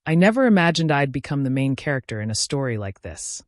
I never imagined I'd become the main character in a story like this.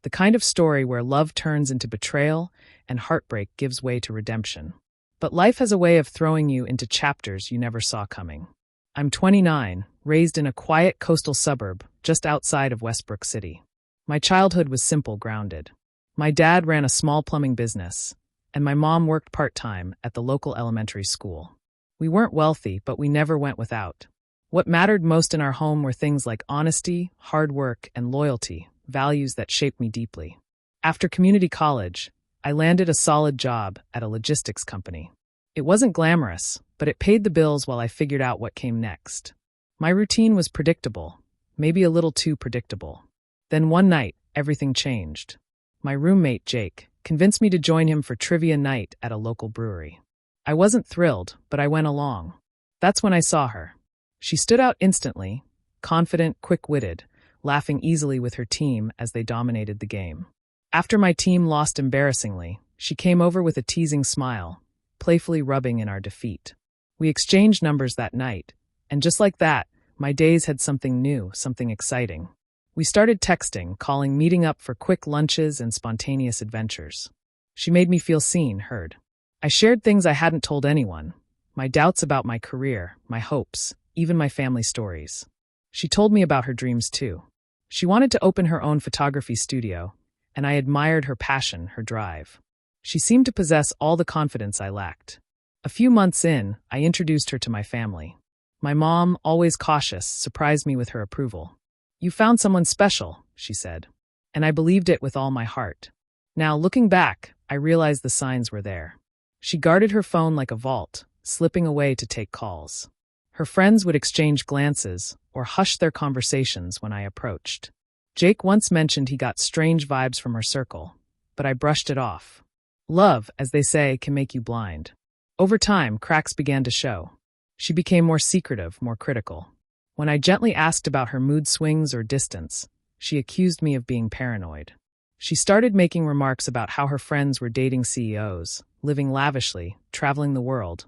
The kind of story where love turns into betrayal and heartbreak gives way to redemption. But life has a way of throwing you into chapters you never saw coming. I'm 29, raised in a quiet coastal suburb just outside of Westbrook City. My childhood was simple, grounded. My dad ran a small plumbing business, and my mom worked part-time at the local elementary school. We weren't wealthy, but we never went without. What mattered most in our home were things like honesty, hard work, and loyalty, values that shaped me deeply. After community college, I landed a solid job at a logistics company. It wasn't glamorous, but it paid the bills while I figured out what came next. My routine was predictable, maybe a little too predictable. Then one night, everything changed. My roommate, Jake, convinced me to join him for trivia night at a local brewery. I wasn't thrilled, but I went along. That's when I saw her. She stood out instantly, confident, quick-witted, laughing easily with her team as they dominated the game. After my team lost embarrassingly, she came over with a teasing smile, playfully rubbing in our defeat. We exchanged numbers that night, and just like that, my days had something new, something exciting. We started texting, calling, meeting up for quick lunches and spontaneous adventures. She made me feel seen, heard. I shared things I hadn't told anyone, my doubts about my career, my hopes, even my family stories. She told me about her dreams too. She wanted to open her own photography studio, and I admired her passion, her drive. She seemed to possess all the confidence I lacked. A few months in, I introduced her to my family. My mom, always cautious, surprised me with her approval. "You found someone special," she said. And I believed it with all my heart. Now, looking back, I realized the signs were there. She guarded her phone like a vault, slipping away to take calls. Her friends would exchange glances or hush their conversations when I approached. Jake once mentioned he got strange vibes from her circle, but I brushed it off. Love, as they say, can make you blind. Over time, cracks began to show. She became more secretive, more critical. When I gently asked about her mood swings or distance, she accused me of being paranoid. She started making remarks about how her friends were dating CEOs, living lavishly, traveling the world,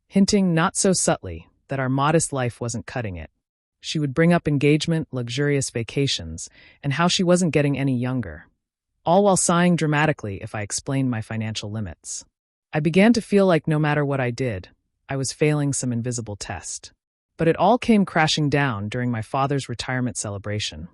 hinting not so subtly that our modest life wasn't cutting it. She would bring up engagement, luxurious vacations, and how she wasn't getting any younger, all while sighing dramatically if I explained my financial limits. I began to feel like no matter what I did, I was failing some invisible test. But it all came crashing down during my father's retirement celebration.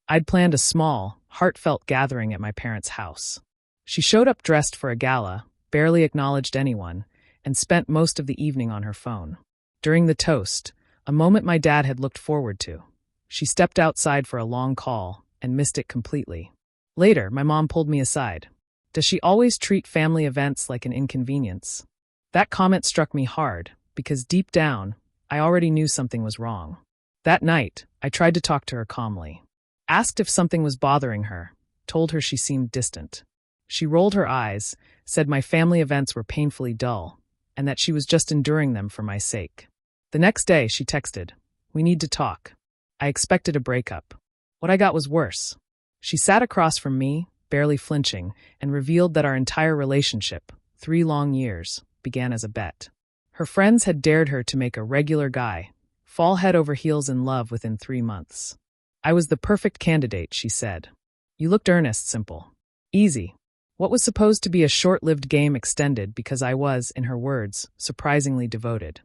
I'd planned a small, heartfelt gathering at my parents' house. She showed up dressed for a gala, barely acknowledged anyone, and spent most of the evening on her phone. During the toast, a moment my dad had looked forward to, she stepped outside for a long call and missed it completely. Later, my mom pulled me aside. "Does she always treat family events like an inconvenience?" That comment struck me hard, because deep down, I already knew something was wrong. That night, I tried to talk to her calmly. Asked if something was bothering her, told her she seemed distant. She rolled her eyes, said my family events were painfully dull, and that she was just enduring them for my sake. The next day, she texted, "We need to talk." I expected a breakup. What I got was worse. She sat across from me, barely flinching, and revealed that our entire relationship, 3 long years, began as a bet. Her friends had dared her to make a regular guy fall head over heels in love within 3 months. I was the perfect candidate, she said. You looked earnest, simple. Easy. What was supposed to be a short-lived game extended because I was, in her words, surprisingly devoted.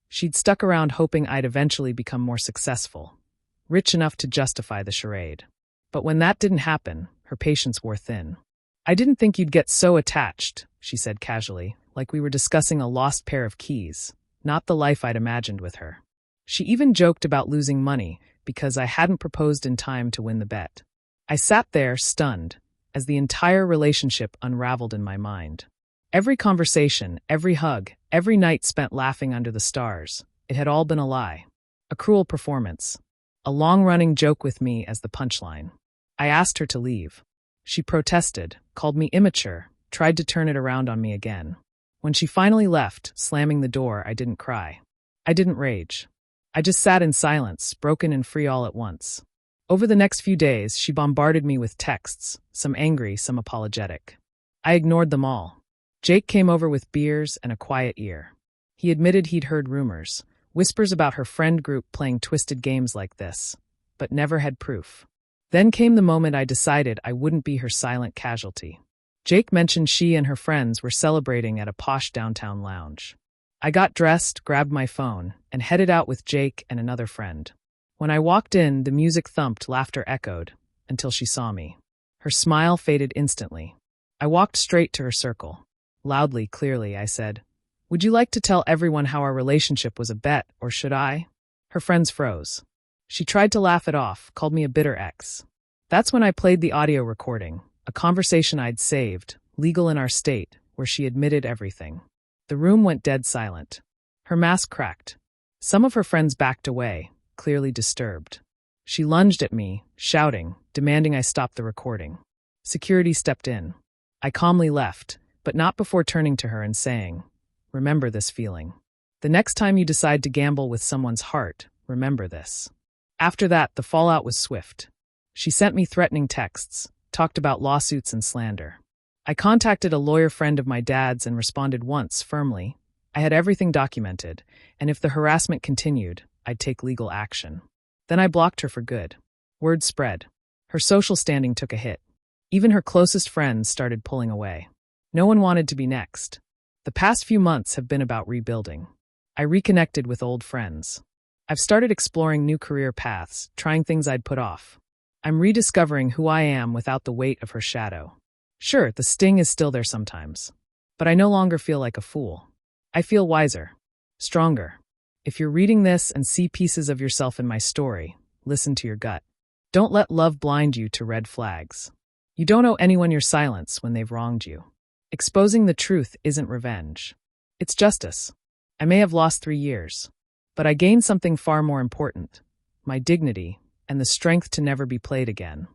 She'd stuck around hoping I'd eventually become more successful, rich enough to justify the charade. But when that didn't happen, her patience wore thin. "I didn't think you'd get so attached," she said casually, like we were discussing a lost pair of keys, not the life I'd imagined with her. She even joked about losing money because I hadn't proposed in time to win the bet. I sat there, stunned, as the entire relationship unraveled in my mind. Every conversation, every hug, every night spent laughing under the stars, it had all been a lie. A cruel performance. A long-running joke with me as the punchline. I asked her to leave. She protested, called me immature, tried to turn it around on me again. When she finally left, slamming the door, I didn't cry. I didn't rage. I just sat in silence, broken and free all at once. Over the next few days, she bombarded me with texts, some angry, some apologetic. I ignored them all. Jake came over with beers and a quiet ear. He admitted he'd heard rumors, whispers about her friend group playing twisted games like this. but never had proof. Then came the moment I decided I wouldn't be her silent casualty. Jake mentioned she and her friends were celebrating at a posh downtown lounge. I got dressed, grabbed my phone, and headed out with Jake and another friend. When I walked in, the music thumped, laughter echoed, until she saw me. Her smile faded instantly. I walked straight to her circle. Loudly, clearly, I said, "Would you like to tell everyone how our relationship was a bet, or should I?" Her friends froze. She tried to laugh it off, called me a bitter ex. That's when I played the audio recording, a conversation I'd saved, legal in our state, where she admitted everything. The room went dead silent. Her mask cracked. Some of her friends backed away, clearly disturbed. She lunged at me, shouting, demanding I stop the recording. Security stepped in. I calmly left, but not before turning to her and saying, "Remember this feeling. The next time you decide to gamble with someone's heart, remember this." After that, the fallout was swift. She sent me threatening texts, talked about lawsuits and slander. I contacted a lawyer friend of my dad's and responded once, firmly. I had everything documented, and if the harassment continued, I'd take legal action. Then I blocked her for good. Word spread. Her social standing took a hit. Even her closest friends started pulling away. No one wanted to be next. The past few months have been about rebuilding. I reconnected with old friends. I've started exploring new career paths, trying things I'd put off. I'm rediscovering who I am without the weight of her shadow. Sure, the sting is still there sometimes. But I no longer feel like a fool. I feel wiser. Stronger. If you're reading this and see pieces of yourself in my story, listen to your gut. Don't let love blind you to red flags. You don't owe anyone your silence when they've wronged you. Exposing the truth isn't revenge. It's justice. I may have lost 3 years, but I gained something far more important, my dignity and the strength to never be played again.